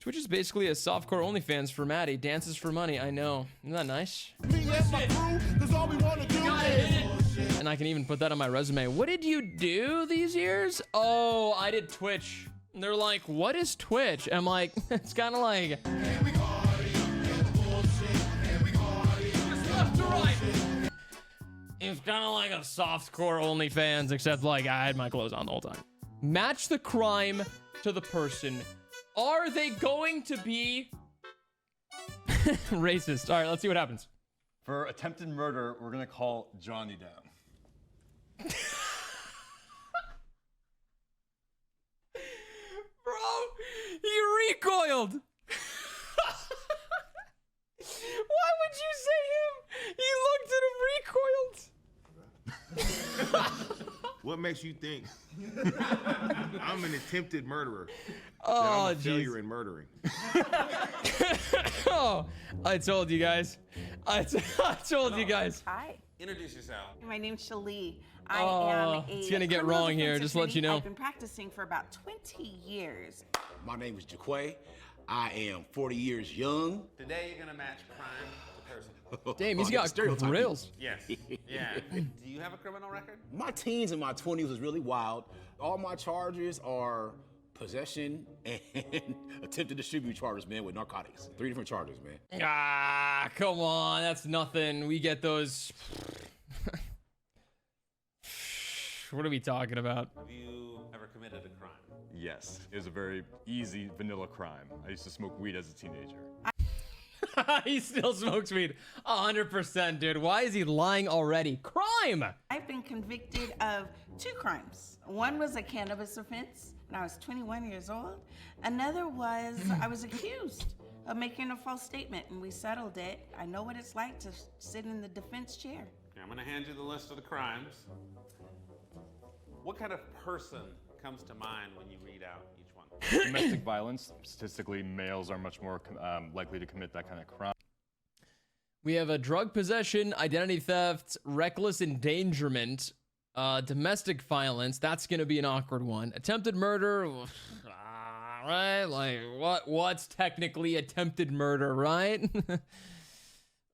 Twitch is basically a softcore OnlyFans for Matty. Dances for money. I know. Isn't that nice? And I can even put that on my resume. What did you do these years? Oh, I did Twitch. And they're like, what is Twitch? And I'm like, it's kind of like... It's kind of like a softcore OnlyFans, except like I had my clothes on the whole time. Match the crime to the person. Are they going to be racist? All right, let's see what happens. For attempted murder, we're gonna call Johnny down. Bro, he recoiled. Why would you say him? He looked at him, recoiled. What makes you think I'm an attempted murderer? Oh, I'm a failure in murdering. Oh, I told you guys. I told you guys. Hi. Introduce yourself. My name's Shalee. I am a it's gonna get criminal wrong here, defense just let you know. I've been practicing for about 20 years. My name is Jaquay. I am 40 years young. Today you're gonna match crime to person. Damn, he's got grills. Yes. Yeah. Do you have a criminal record? My teens and my 20s was really wild. All my charges are possession and attempted distribute charges, man, with narcotics. 3 different charges, man. Ah, come on, that's nothing. We get those. What are we talking about? Have you ever committed a crime? Yes, it was a very easy vanilla crime. I used to smoke weed as a teenager. He still smokes weed. 100%, dude. Why is he lying already? Crime! I've been convicted of 2 crimes. One was a cannabis offense when I was 21 years old. Another was I was accused of making a false statement, and we settled it. I know what it's like to sit in the defense chair. Okay, I'm gonna hand you the list of the crimes. What kind of person comes to mind when you read out each one? Domestic violence, statistically, males are much more likely to commit that kind of crime. We have a drug possession, identity theft, reckless endangerment, domestic violence. That's gonna be an awkward one. Attempted murder, right? Like what's technically attempted murder, right?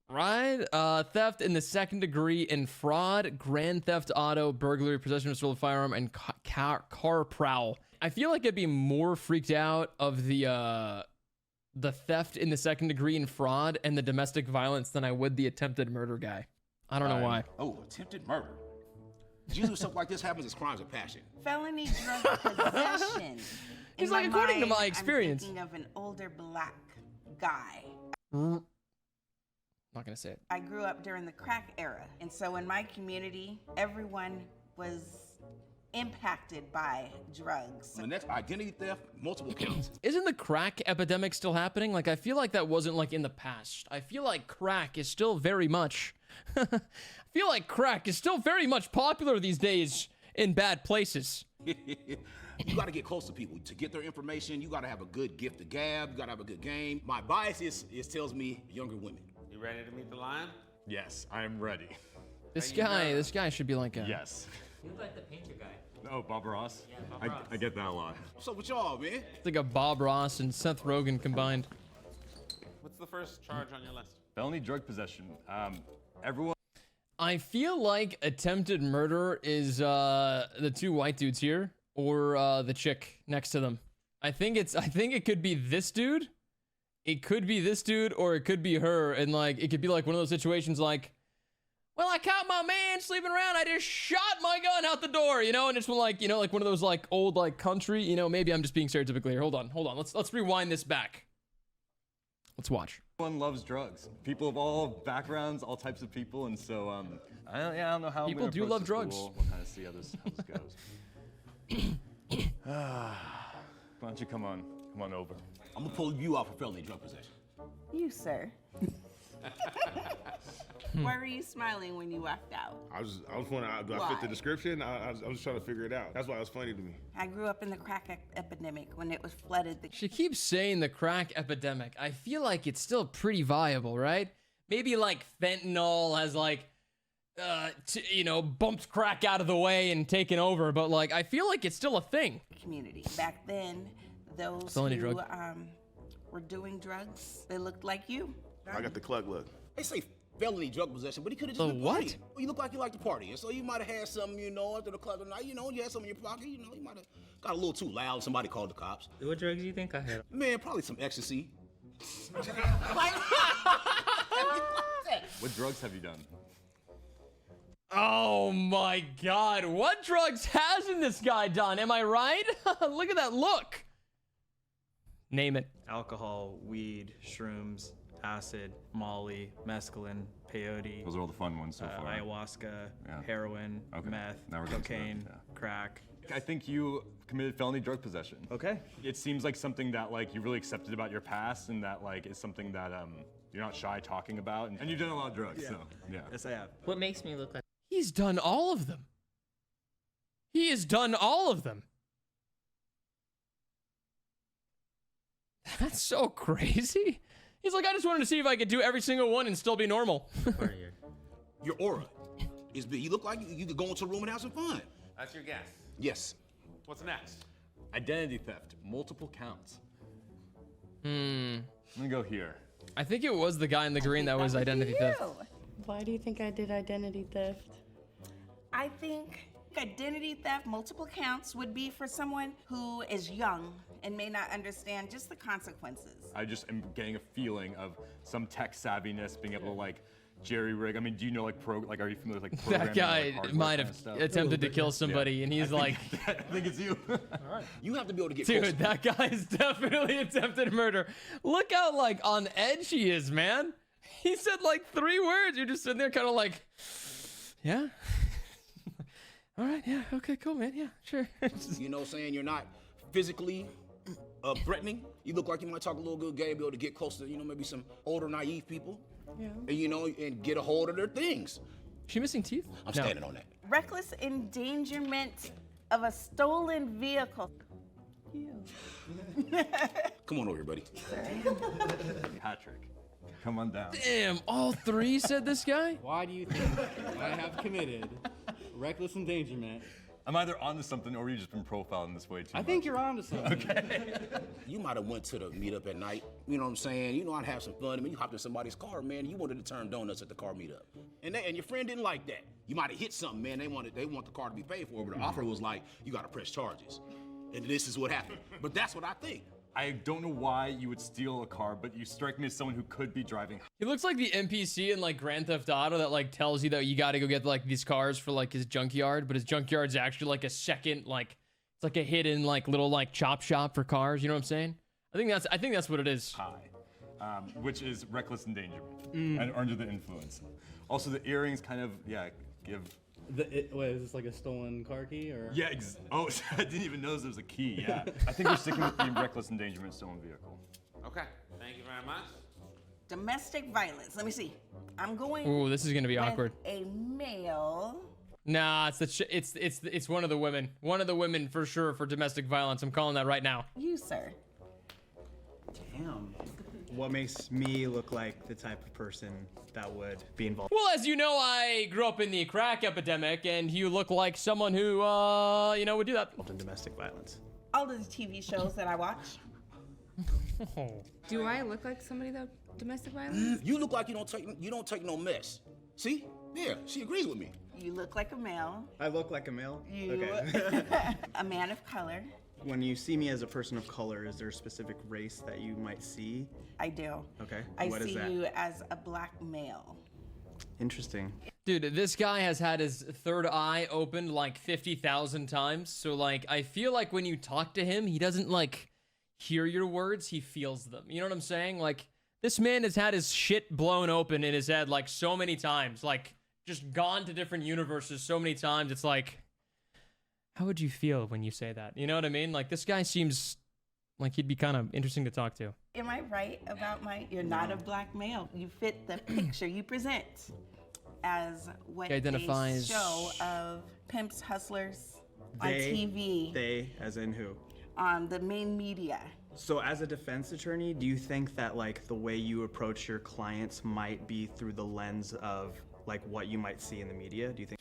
Right? Theft in the 2nd degree and fraud, grand theft auto, burglary, possession of a stolen firearm, and car prowl. I feel like I'd be more freaked out of the theft in the 2nd degree and fraud and the domestic violence than I would the attempted murder guy. I don't know why. Oh, attempted murder. Usually stuff like this happens as crimes of passion. Felony drug possession. He's In like, my according to mind, my experience. I'm thinking of an older black guy. Not gonna say it. I grew up during the crack era, and so in my community, everyone was impacted by drugs. The next, identity theft, multiple counts. Isn't the crack epidemic still happening? Like, I feel like that wasn't like in the past. I feel like crack is still very much popular these days in bad places. You got to get close to people to get their information. You got to have a good gift to gab. You got to have a good game. My bias is tells me younger women. You ready to meet the lion? Yes, I am ready. This guy should be like a... Yes. You look like the painter guy. Oh, Bob Ross? Yeah, Bob Ross. I get that a lot. What's up with y'all, man? It's like a Bob Ross and Seth Rogen combined. What's the first charge on your list? Felony drug possession. Everyone. I feel like attempted murder is the 2 white dudes here or the chick next to them. I think it could be this dude. It could be this dude or it could be her, and like it could be like one of those situations like, well, I caught my man sleeping around, I just shot my gun out the door, you know, and it's like, you know, like one of those like old like country, you know, maybe I'm just being stereotypical here. Hold on. Let's rewind this back. Let's watch. Everyone loves drugs. People of all backgrounds, all types of people, and so I don't know how People I'm do approach love this, drugs. We'll kind of see how this goes. Why don't you come on over? I'm gonna pull you out for felony drug possession. You, sir. Why were you smiling when you walked out? I was wondering, do I fit the description? I was trying to figure it out. That's why it was funny to me. I grew up in the crack epidemic when it was flooded. She keeps saying the crack epidemic. I feel like it's still pretty viable, right? Maybe like fentanyl has like, you know, bumped crack out of the way and taken over, but like, I feel like it's still a thing. Community. Back then, those Felony who drug. were doing drugs. They looked like you. I got the clug look. They say felony drug possession, but he could have The just been what? partying. Well, you look like you like to party, and so you might have had something, you know, after the club tonight. You know, you had something in your pocket. You know, you might have got a little too loud. Somebody called the cops. What drugs do you think I had? Man, probably some ecstasy. What drugs have you done? Oh my God. What drugs hasn't this guy done? Am I right? Look at that look. Name it. Alcohol, weed, shrooms, acid, molly, mescaline, peyote, Those are all the fun ones so far. ayahuasca, Yeah. heroin, Okay. meth, Now we're getting to that, cocaine, yeah. crack. I think you committed felony drug possession. Okay. It seems like something that like you really accepted about your past, and that like is something that you're not shy talking about, and you've done a lot of drugs. So yeah. Yes, I have. What makes me look like He's done all of them. He has done all of them. That's so crazy. He's like, I just wanted to see if I could do every single one and still be normal. part of your? Your aura is big. You look like you could go into a room and have some fun. That's your guess. Yes. What's next? Identity theft, multiple counts. I'm gonna go here. I think it was the guy in the green that was identity theft. Why do you think I did identity theft? I think identity theft, multiple counts, would be for someone who is young and may not understand just the consequences. I just am getting a feeling of some tech savviness, being able to like jerry rig. I mean, do you know like are you familiar with like programming? That guy like, hardware might kind have of stuff? attempted to kill somebody, and he's like, I think it's you. You have to be able to get dude, close. that guy's definitely attempted murder. Look how like on edge he is, man. He said like 3 words. You're just sitting there kind of like, yeah. All right, yeah, okay, cool, man. Yeah, sure. You know what I'm saying? You're not physically threatening. You look like you might talk a little good game, be able to get close to, you know, maybe some older, naive people. Yeah. And, you know, and get a hold of their things. She missing teeth? I'm No. standing on that. Reckless endangerment of a stolen vehicle. Come on over here, buddy. Patrick, come on down. Damn, all 3 said this guy? Why do you think I have committed reckless endangerment? I'm either onto something or you've just been profiling this way too I much. think you're onto something. You might have went to the meetup at night. You know what I'm saying? You know I'd have some fun. I mean, you hopped in somebody's car, man. You wanted to turn donuts at the car meetup, and your friend didn't like that. You might have hit something, man. They want the car to be paid for, but the offer was like, you got to press charges, and this is what happened. But that's what I think. I don't know why you would steal a car, but you strike me as someone who could be driving. He looks like the NPC in like Grand Theft Auto that like tells you that you got to go get like these cars for like his junkyard, but his junkyard's actually like a second like it's like a hidden like little like chop shop for cars. You know what I'm saying? I think that's what it is. High, which is reckless endangerment and under the influence. Also, the earrings kind of give. Wait, is this like a stolen car key or? Yeah. Oh, I didn't even know there was a key. Yeah. I think we're sticking with the reckless endangerment stolen vehicle. Okay. Thank you very much. Domestic violence. Let me see. I'm going. Ooh, this is gonna be with awkward. A male. Nah, it's one of the women. One of the women for sure for domestic violence. I'm calling that right now. You, sir. Damn. What makes me look like the type of person that would be involved Well, as you know, I grew up in the crack epidemic, and you look like someone who, would do that. in domestic violence? All of the TV shows that I watch. Do I look like somebody that domestic violence? You look like you don't take no mess. See? Yeah, she agrees with me. You look like a male. I look like a male? You, Okay. a man of color. When you see me as a person of color, is there a specific race that you might see? I do. Okay. I What is see that? you as a black male. Interesting. Dude, this guy has had his third eye opened like 50,000 times. So, like, I feel like when you talk to him, he doesn't, like, hear your words. He feels them. You know what I'm saying? Like, this man has had his shit blown open in his head, like, so many times. Like, just gone to different universes so many times. It's like, how would you feel when you say that? You know what I mean? Like, this guy seems like he'd be kind of interesting to talk to. Am I right about you're not a black male. You fit the picture you present as what He identifies- a show of pimps, hustlers on TV, They, as in who? on the main media. So as a defense attorney, do you think that like the way you approach your clients might be through the lens of like what you might see in the media? Do you think?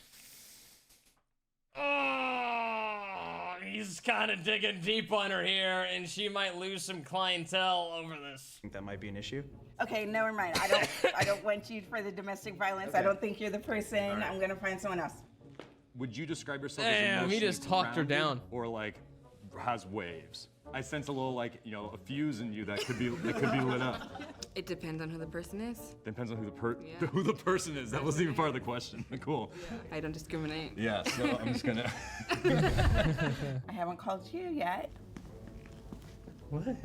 he's kind of digging deep on her here, and she might lose some clientele over this. Think that might be an issue? Okay, never mind. I don't want you for the domestic violence. I don't think you're the person. I'm gonna find someone else. Would you describe yourself Damn, as he emotionally just talked her grounded down. or like has waves? I sense a little like, you know, a fuse in you that could be lit up. It depends on who the person is. Depends on who the person is. That wasn't even part of the question. Cool. I don't discriminate. Yeah, so I'm just gonna I haven't called you yet. What?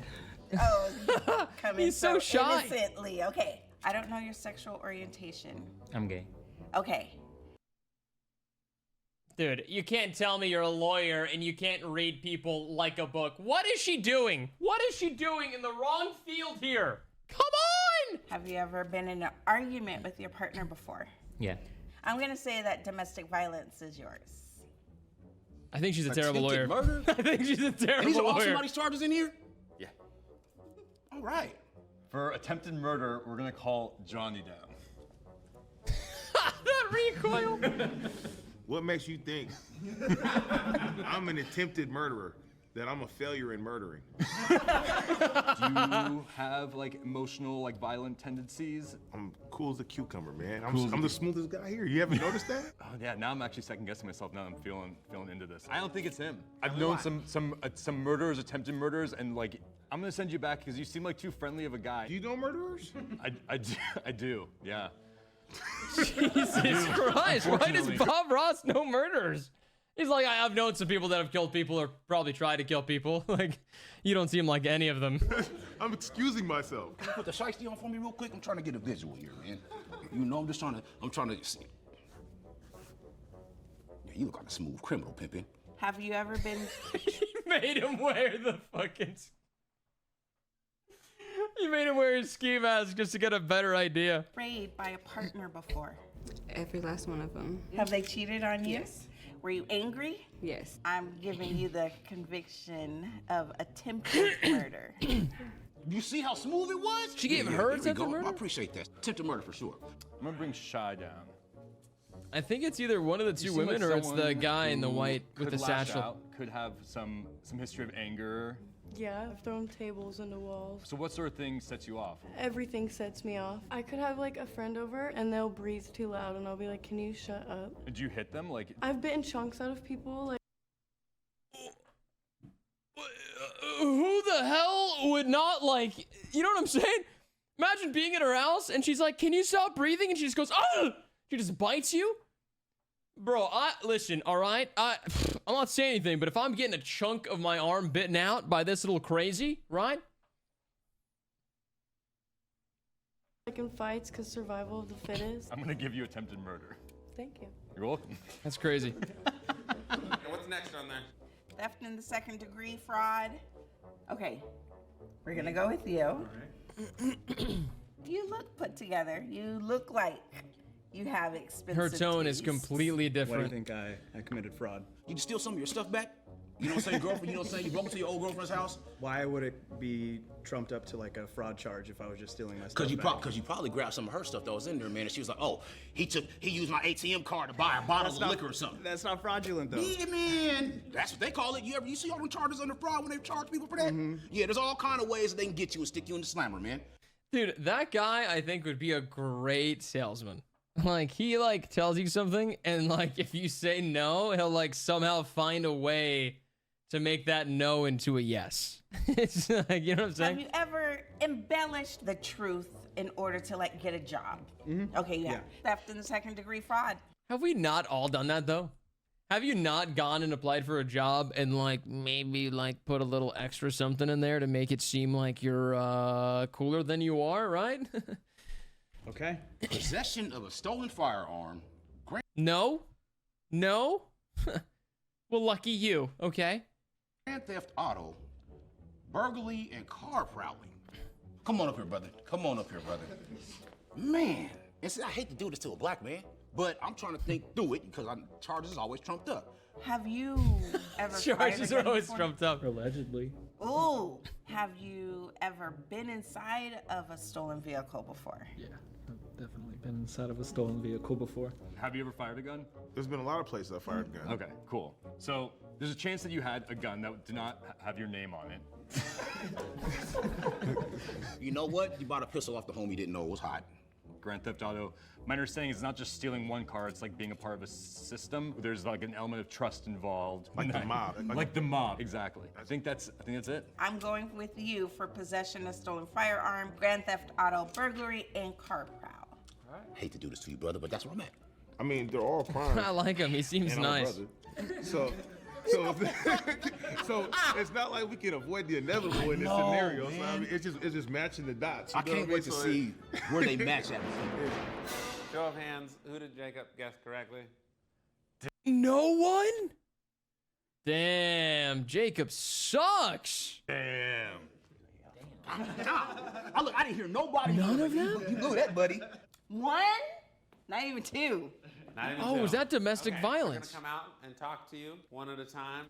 Oh, coming He's so shy. innocently. Okay. I don't know your sexual orientation. I'm gay. Okay. Dude, you can't tell me you're a lawyer and you can't read people like a book. What is she doing? What is she doing in the wrong field here? Come on! Have you ever been in an argument with your partner before? Yeah. I'm gonna say that domestic violence is yours. I think she's a terrible lawyer. Attempted murder? I think she's a And terrible these are all lawyer. somebody's charges in here? Yeah. All right. For attempted murder, we're gonna call Johnny down. That recoil. What makes you think I'm an attempted murderer, that I'm a failure in murdering? Do you have like emotional, like violent tendencies? I'm cool as a cucumber, man. Cool as I'm a the smoothest guy here. You haven't noticed that? Oh yeah, now I'm actually second guessing myself. Now I'm feeling into this. I don't think it's him. I've known some murderers, attempted murders, and like I'm gonna send you back because you seem like too friendly of a guy. Do you know murderers? I do. Yeah. Jesus Christ, why does Unfortunately. Bob Ross know murderers? He's like, I've known some people that have killed people or probably tried to kill people. Like, you don't seem like any of them. I'm excusing myself. Can you put the shiesty on for me real quick? I'm trying to get a visual here, man. You know, I'm trying to see. Yeah, you look like a smooth criminal, pimpin'. Have you ever been Made him wear the fucking... You made him wear his ski mask just to get a better idea. sprayed by a partner before? Every last one of them. Have they cheated on you? Yes. Were you angry? Yes. I'm giving you the conviction of attempted murder. You see how smooth it was? She gave her there we attempted go. murder? I appreciate that. Attempted murder for sure. I'm gonna bring Shy down. I think it's either one of the two You seem women like or it's the someone guy in the who white with could the lash satchel. out, could have some history of anger. Yeah, I've thrown tables into walls. So what sort of thing sets you off? Everything sets me off. I could have like a friend over and they'll breathe too loud and I'll be like, can you shut up? Did you hit them? Like, I've bitten chunks out of people. Like, Who the hell would not like, you know what I'm saying? Imagine being in her house and she's like, can you stop breathing? And she just goes, oh! She just bites you? Bro, listen, all right? I'm not saying anything, but if I'm getting a chunk of my arm bitten out by this little crazy, right? like in fights because survival of the fittest. I'm gonna give you attempted murder. Thank you. You're welcome. That's crazy. Okay, what's next on there? Theft in the second degree, fraud. Okay, we're gonna go with you. You look put together. You look like you have expensive Her tone is taste. completely Why do you different. think I committed fraud? You steal some of your stuff back? You know what I'm saying, girlfriend? You know what I'm saying? You broke into your old girlfriend's house? Why would it be trumped up to like a fraud charge if I was just stealing my stuff? Because you probably grabbed some of her stuff that was in there, man, and she was like, oh, he used my ATM card to buy a bottle of liquor or something. That's not fraudulent though. Yeah, man. That's what they call it. You see all them charges under fraud when they charge people for that? Yeah, there's all kind of ways that they can get you and stick you in the slammer, man. Dude, that guy I think would be a great salesman. Like, he like tells you something and like if you say no, he'll like somehow find a way to make that no into a yes. It's like, you know what I'm saying? Have you ever embellished the truth in order to like get a job? Okay, yeah. Theft in the second degree, fraud. Have we not all done that though? Have you not gone and applied for a job and like maybe like put a little extra something in there to make it seem like you're cooler than you are, right? Okay. Possession of a stolen firearm. No? No? Well, lucky you, okay? Grand theft auto, burglary, and car prowling. Come on up here, brother. Come on up here, brother. Man, and see, I hate to do this to a black man, but I'm trying to think through it because charges is always trumped up. Have you ever Charges fired are a gun always before? trumped up. Allegedly. Ooh, have you ever been inside of a stolen vehicle before? Yeah, I've definitely been inside of a stolen vehicle before. Have you ever fired a gun? There's been a lot of places I fired a gun. Okay, cool. So There's a chance that you had a gun that did not have your name on it. You know what? You bought a pistol off the homie didn't know it was hot. Grand Theft Auto, my understanding is not just stealing one car, it's like being a part of a system. There's like an element of trust involved. Like the mob. Like the mob, exactly. I think that's it. I'm going with you for possession of stolen firearm, Grand Theft Auto, burglary, and car prowl. Hate to do this to you, brother, but that's where I'm at. I mean, they're all crimes. I like him. He seems and I'm a nice. brother. So it's not like we can avoid the inevitable in this scenario. So I mean, it's just matching the dots. I can't wait to see where they match at. Show of hands, who did Jacob guess correctly? No one? Damn, Jacob sucks. Damn. Look, I didn't hear nobody. None of them? You blew that, buddy. One? Not even two. Not even Oh, two. is that domestic Okay, violence? We're gonna come out and talk to you one at a time.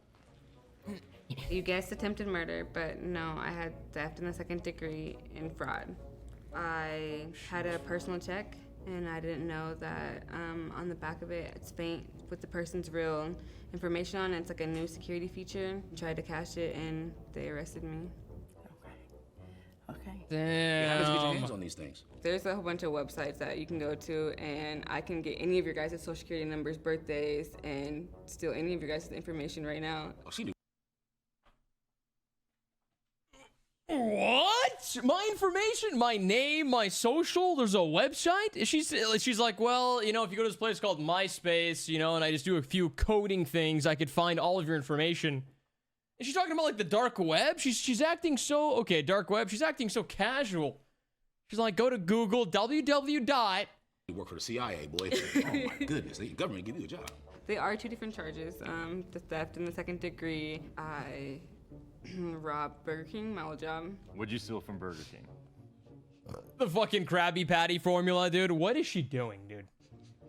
You guessed attempted murder, but no, I had theft in the second degree and fraud. I had a personal check, and I didn't know that on the back of it, it's faint with the person's real information on it. It's like a new security feature. Tried to cash it, and they arrested me. Okay. Damn. How does you get your hands on these things? There's a whole bunch of websites that you can go to, and I can get any of your guys' social security numbers, birthdays, and steal any of your guys' information right now. Oh, she knew. What? My information, my name, my social, there's a website? She's like, well, you know, if you go to this place called MySpace, you know, and I just do a few coding things, I could find all of your information. Is she talking about like the dark web? She's acting so, okay, dark web, she's acting so casual. She's like, go to Google, www. You work for the CIA, boy. Oh my goodness, the government give you a job. They are two different charges. The theft in the second degree. I robbed Burger King, my old job. What'd you steal from Burger King? The fucking Krabby Patty formula, dude. What is she doing, dude?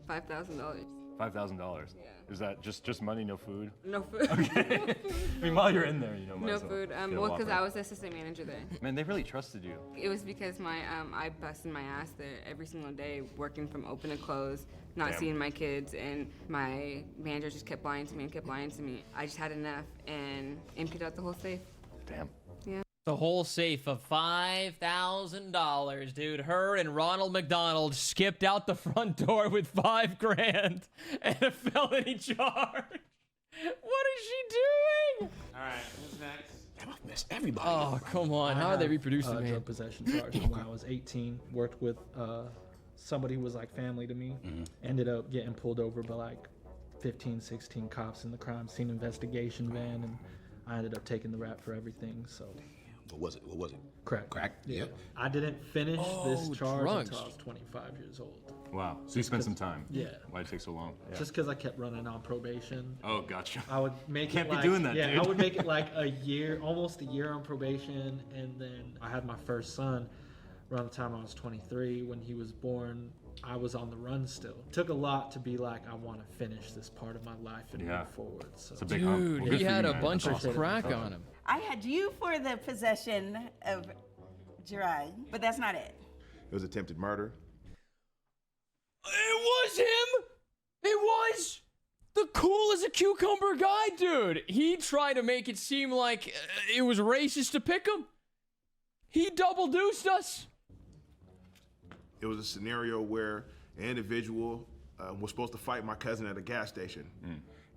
$5,000. $5,000. Yeah. Is that just money, no food? No food. Okay. I mean, while you're in there, you know. might No as well food. get a Well, because Whopper. I was the assistant manager there. Man, they really trusted you. It was because my I busted my ass there every single day, working from open to close, not Damn. seeing my kids, and my manager just kept lying to me and kept lying to me. I just had enough and emptied out the whole safe. Damn. Yeah. The whole safe of $5,000, dude. Her and Ronald McDonald skipped out the front door with $5,000 and a felony charge. What is she doing? All right, who's next? Damn, I've messed everybody. Oh, come on. How are they reproducing me? Drug possession charge when I was 18. Worked with somebody who was like family to me. Ended up getting pulled over by like 15, 16 cops in the crime scene investigation van, and I ended up taking the rap for everything. So. What was it? Crack. Yeah. Yep. I didn't finish this charge drugs. until I was 25 years old. Wow. So you spent some time. Yeah. Why'd it take so long? Yeah. Just because I kept running on probation. Oh, gotcha. I would make Can't it be like, doing that, yeah, dude. I would make it like a year, almost a year on probation, and then I had my first son around the time I was 23. When he was born, I was on the run still. It took a lot to be like, I want to finish this part of my life and move forward. So. It's a big hump. Well, Dude, good he for had you, a man. bunch That's of awesome. crack on him. I had you for the possession of drug, but that's not it. It was attempted murder. It was him. It was the cool as a cucumber guy, dude. He tried to make it seem like it was racist to pick him. He double deuced us. It was a scenario where an individual was supposed to fight my cousin at a gas station.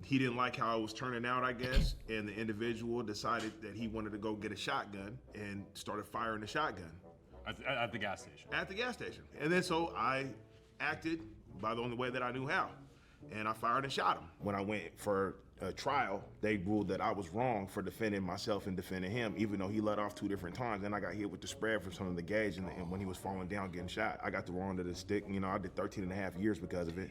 He didn't like how it was turning out, I guess, and the individual decided that he wanted to go get a shotgun and started firing the shotgun. At the gas station. At the gas station. And then so I acted by the only way that I knew how. And I fired and shot him. When I went for a trial, they ruled that I was wrong for defending myself and defending him, even though he let off 2 different times. Then I got hit with the spread from some of the gauge, and when he was falling down getting shot, I got the wrong end of the stick. You know, I did 13 and a half years because of it.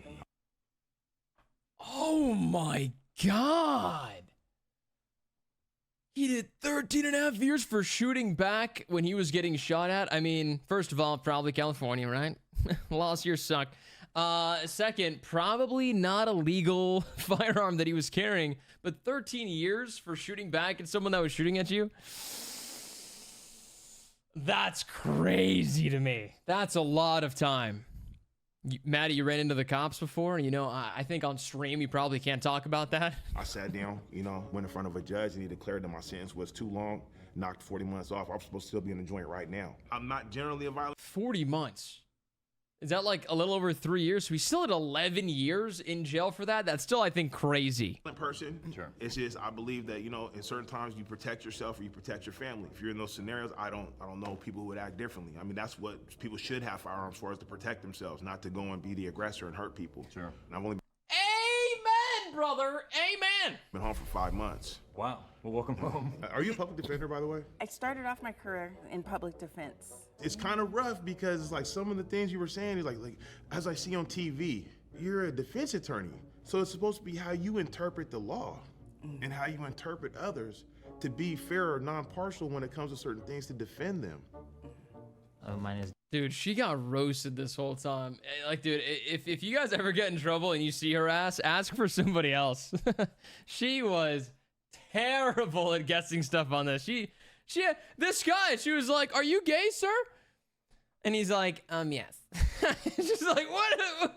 Oh my God. He did 13 and a half years for shooting back when he was getting shot at. I mean, first of all, probably California, right? Laws here suck. Second, probably not a legal firearm that he was carrying, but 13 years for shooting back at someone that was shooting at you? That's crazy to me. That's a lot of time. Matty, you ran into the cops before, and I think on stream you probably can't talk about that. I sat down, went in front of a judge, and he declared that my sentence was too long, knocked 40 months off. I'm supposed to still be in the joint right now. I'm not generally a violent. 40 months. Is that like a little over 3 years? So he's still at 11 years in jail for that? That's still, I think, crazy. Person. Sure. It's just, I believe that, in certain times you protect yourself or you protect your family. If you're in those scenarios, I don't know people who would act differently. I mean, that's what people should have firearms for, is to protect themselves, not to go and be the aggressor and hurt people. Sure. And I've only Amen, brother. Amen. been home for 5 months. Wow. Well, welcome home. Are you a public defender, by the way? I started off my career in public defense. It's kind of rough because it's like some of the things you were saying is like as I see on TV, you're a defense attorney. So it's supposed to be how you interpret the law and how you interpret others to be fair or non-partial when it comes to certain things to defend them. Mine is. Dude, she got roasted this whole time. Like, dude, if you guys ever get in trouble and you see her ass, ask for somebody else. She was terrible at guessing stuff on this. She had this guy, she was like, "Are you gay, sir?" And he's like, yes. It's just like, what?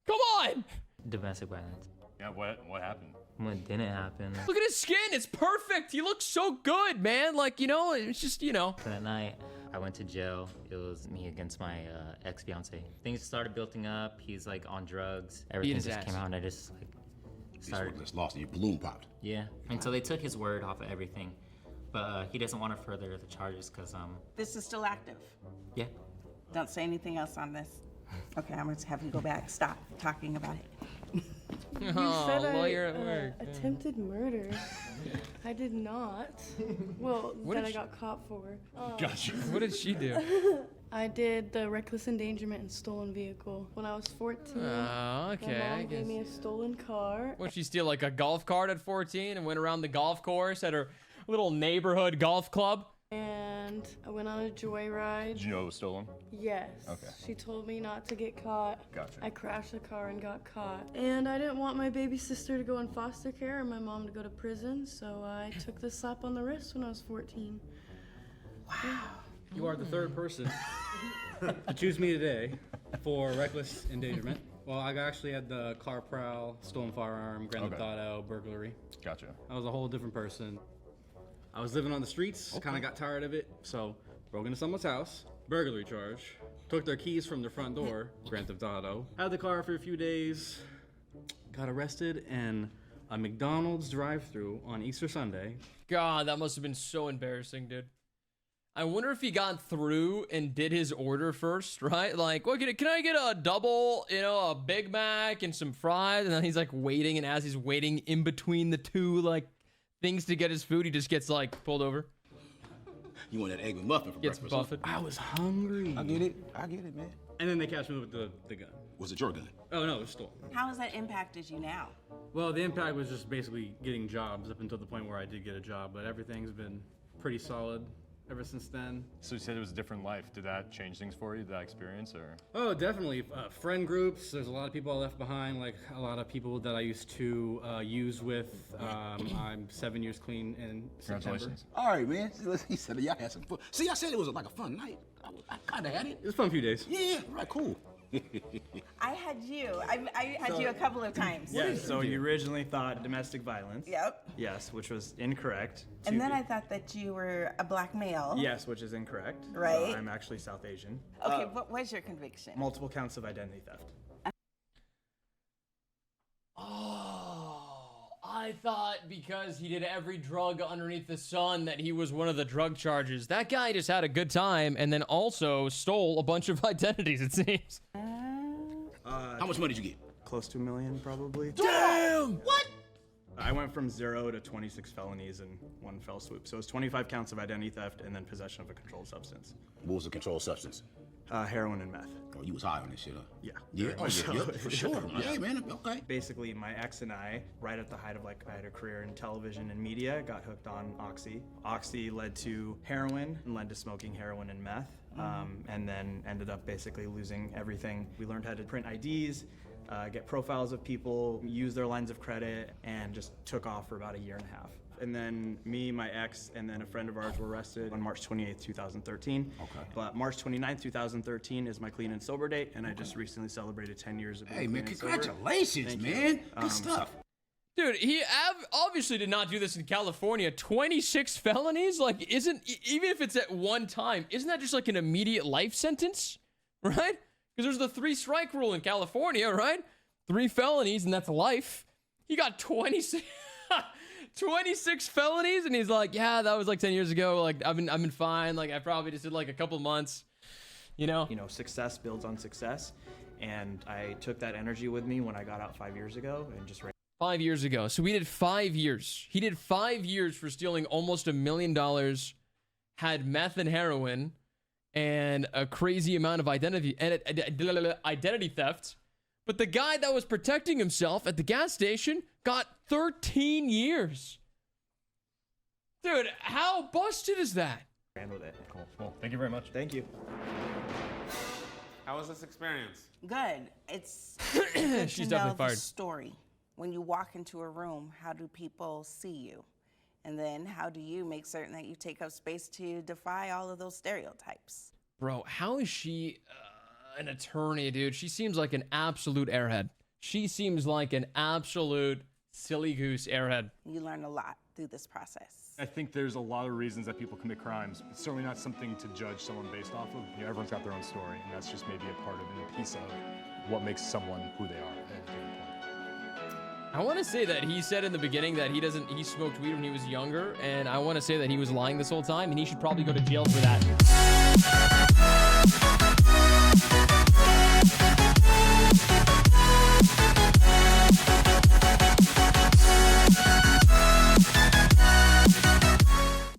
Come on. Domestic violence. Yeah, what happened? What didn't happen? Look at his skin. It's perfect. He looks so good, man. Like, it's just, So that night, I went to jail. It was me against my ex-fiance. Things started building up. He's like on drugs. Everything his just ass. came out and I just like started. Just lost and your balloon popped. Yeah. And so they took his word off of everything. But he doesn't want to further the charges because, This is still active. yeah. Don't say anything else on this. Okay, I'm going to have you go back. Stop talking about it. You Oh, said lawyer I at work. attempted murder. I did not. Well, What that did I she- got caught for. Gotcha. What did she do? I did the reckless endangerment and stolen vehicle when I was 14. Oh, okay, My I mom guess. gave me a stolen car. What, she steal like a golf cart at 14 and went around the golf course at her little neighborhood golf club? And I went on a joyride. Did you know it was stolen? Yes. Okay. She told me not to get caught. Gotcha. I crashed the car and got caught. And I didn't want my baby sister to go in foster care or my mom to go to prison, so I took the slap on the wrist when I was 14. You are the third person to choose me today for reckless endangerment. Well, I actually had the car prowl, stolen firearm, grand theft auto, burglary. Gotcha. I was a whole different person. I was living on the streets, kind of got tired of it, so broke into someone's house, burglary charge, took their keys from their front door, grand theft auto, had the car for a few days, got arrested in a McDonald's drive-thru on Easter Sunday. God, that must have been so embarrassing, dude. I wonder if he got through and did his order first, right? Like, what can I get a double, a Big Mac and some fries? And then he's like waiting, and as he's waiting in between the two, like, things to get his food, he just gets like pulled over. You want that egg McMuffin for Gets breakfast? huh? buffeted. I was hungry. I get it, man. And then they catch me with the gun. Was it your gun? Oh no, it was stolen. How has that impacted you now? Well, the impact was just basically getting jobs up until the point where I did get a job, but everything's been pretty solid ever since then. So you said it was a different life. Did that change things for you, that experience, or? Oh, definitely. Friend groups, there's a lot of people I left behind, like a lot of people that I used to use with. I'm 7 years clean in September. Congratulations. All right, man. He said y'all had some fun. See, I said it was like a fun night. I kind of had it. It was a fun few days. Yeah, right, cool. I had you. I had you a couple of times. Yes, so you originally thought domestic violence. Yep. Yes, which was incorrect. And then I thought that you were a black male. Yes, which is incorrect. Right. I'm actually South Asian. Okay, what was your conviction? Multiple counts of identity theft. Oh, I thought because he did every drug underneath the sun that he was one of the drug charges. That guy just had a good time and then also stole a bunch of identities, it seems. How much money did you get? Close to $1 million, probably. Damn! What? I went from 0 to 26 felonies in one fell swoop. So it was 25 counts of identity theft and then possession of a controlled substance. What was the controlled substance? Heroin and meth. Oh, you was high on this shit, huh? Yeah. Yeah, oh, So- yeah, for sure. Yeah, man, okay. Basically, my ex and I, right at the height of I had a career in television and media, got hooked on Oxy. Oxy led to heroin and led to smoking heroin and meth, and then ended up basically losing everything. We learned how to print IDs, get profiles of people, use their lines of credit, and just took off for about a year and a half. And then me, my ex, and then a friend of ours were arrested on March 28th, 2013. Okay. But March 29th, 2013 is my clean and sober date, and I just recently celebrated 10 years of being Hey, man, clean and sober. congratulations, Thank you. man. Good stuff. Dude, he obviously did not do this in California. 26 felonies? Like, even if it's at one time, isn't that just like an immediate life sentence? Right? Because there's the 3-strike rule in California, right? 3 felonies and that's life. He got 26 felonies and he's like, yeah, that was like 10 years ago. Like, I've been fine. Like, I probably just did like a couple months, you know? Success builds on success. And I took that energy with me when I got out 5 years ago and just 5 years ago. So we did 5 years. He did 5 years for stealing almost $1 million, had meth and heroin, and a crazy amount of identity theft. But the guy that was protecting himself at the gas station got 13 years. Dude, how busted is that? ran with it. Cool. Well, thank you very much. Thank you. How was this experience? Good. It's good She's to definitely know the fired. story. When you walk into a room, how do people see you? And then how do you make certain that you take up space to defy all of those stereotypes? Bro, how is she an attorney, dude? She seems like an absolute airhead. She seems like an absolute silly goose airhead. You learn a lot through this process. I think there's a lot of reasons that people commit crimes. It's certainly not something to judge someone based off of. You know, everyone's got their own story, and that's just maybe a part of and a piece of what makes someone who they are at a given point. I want to say that he said in the beginning that he smoked weed when he was younger, and I want to say that he was lying this whole time, and he should probably go to jail for that.